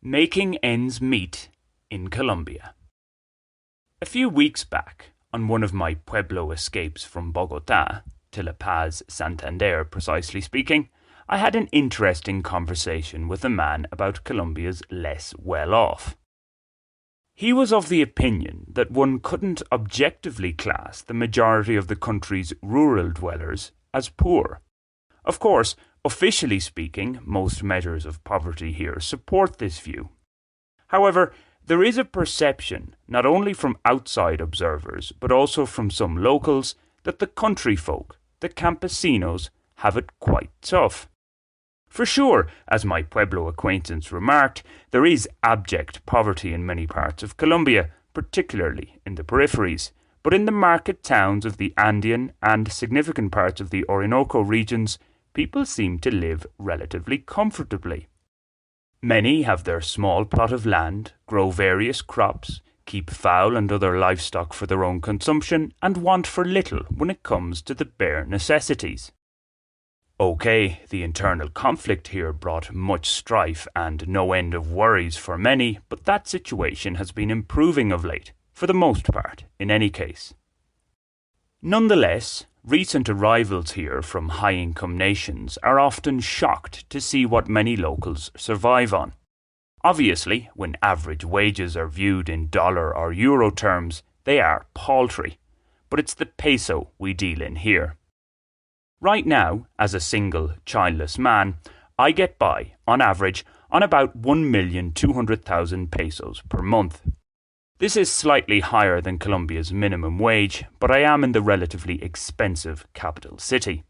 Making ends meet in Colombia. A few weeks back, on one of my Pueblo escapes from Bogotá, to La Paz, Santander precisely speaking, I had an interesting conversation with a man about Colombia's less well-off. He was of the opinion that one couldn't objectively class the majority of the country's rural dwellers as poor. Of course, officially speaking, most measures of poverty here support this view. However, there is a perception, not only from outside observers, but also from some locals, that the country folk, the campesinos, have it quite tough. For sure, as my Pueblo acquaintance remarked, there is abject poverty in many parts of Colombia, particularly in the peripheries, but in the market towns of the Andean and significant parts of the Orinoco regions, people seem to live relatively comfortably. Many have their small plot of land, grow various crops, keep fowl and other livestock for their own consumption, and want for little when it comes to the bare necessities. Okay, the internal conflict here brought much strife and no end of worries for many, but that situation has been improving of late, for the most part, in any case. Nonetheless, recent arrivals here from high-income nations are often shocked to see what many locals survive on. Obviously, when average wages are viewed in dollar or euro terms, they are paltry, but it's the peso we deal in here. Right now, as a single, childless man, I get by, on average, on about 1,200,000 pesos per month. This is slightly higher than Colombia's minimum wage, but I am in the relatively expensive capital city.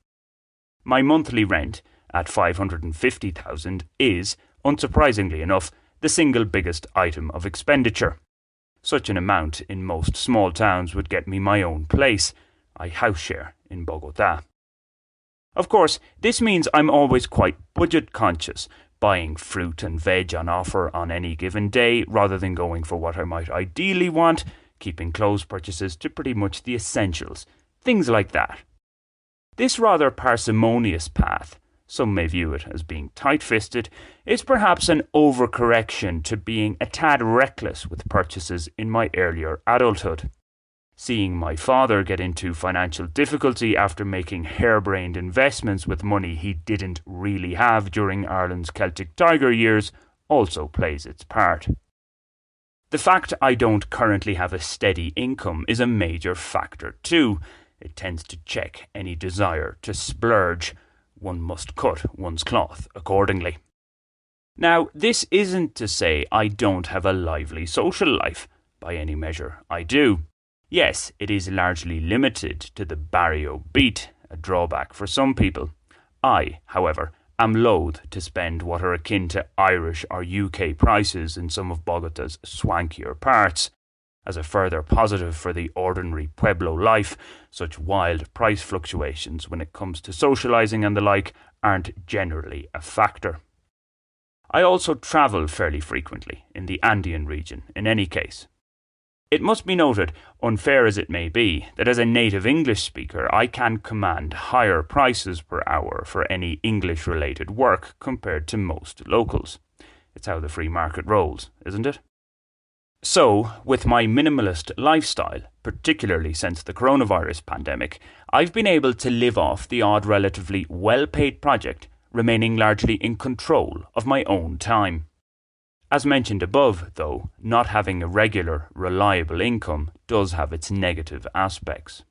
My monthly rent, at 550,000, is, unsurprisingly enough, the single biggest item of expenditure. Such an amount in most small towns would get me my own place. I house share in Bogotá. Of course, this means I'm always quite budget conscious, buying fruit and veg on offer on any given day rather than going for what I might ideally want, keeping clothes purchases to pretty much the essentials, things like that. This rather parsimonious path, some may view it as being tight-fisted, is perhaps an overcorrection to being a tad reckless with purchases in my earlier adulthood. Seeing my father get into financial difficulty after making harebrained investments with money he didn't really have during Ireland's Celtic Tiger years also plays its part. The fact I don't currently have a steady income is a major factor too. It tends to check any desire to splurge. One must cut one's cloth accordingly. Now, this isn't to say I don't have a lively social life. By any measure, I do. Yes, it is largely limited to the barrio beat, a drawback for some people. I, however, am loath to spend what are akin to Irish or UK prices in some of Bogotá's swankier parts. As a further positive for the ordinary Pueblo life, such wild price fluctuations when it comes to socialising and the like aren't generally a factor. I also travel fairly frequently in the Andean region in any case. It must be noted, unfair as it may be, that as a native English speaker I can command higher prices per hour for any English-related work compared to most locals. It's how the free market rolls, isn't it? So, with my minimalist lifestyle, particularly since the coronavirus pandemic, I've been able to live off the odd relatively well-paid project, remaining largely in control of my own time. As mentioned above, though, not having a regular, reliable income does have its negative aspects.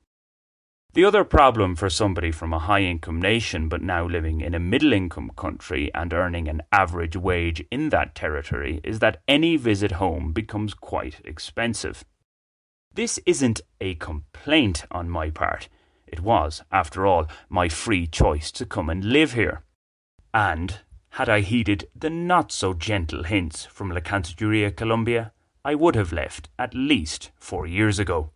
The other problem for somebody from a high-income nation but now living in a middle-income country and earning an average wage in that territory is that any visit home becomes quite expensive. This isn't a complaint on my part. It was, after all, my free choice to come and live here. And had I heeded the not-so-gentle hints from La Canturia, Colombia, I would have left at least 4 years ago.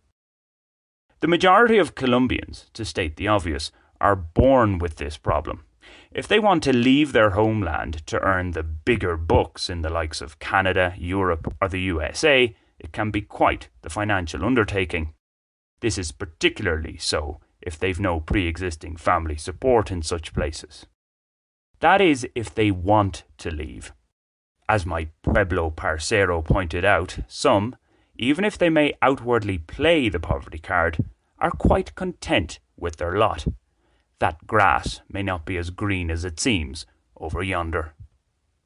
The majority of Colombians, to state the obvious, are born with this problem. If they want to leave their homeland to earn the bigger bucks in the likes of Canada, Europe, or the USA, it can be quite the financial undertaking. This is particularly so if they've no pre-existing family support in such places. That is if they want to leave. As my Pueblo parcero pointed out, some, even if they may outwardly play the poverty card, are quite content with their lot. That grass may not be as green as it seems over yonder.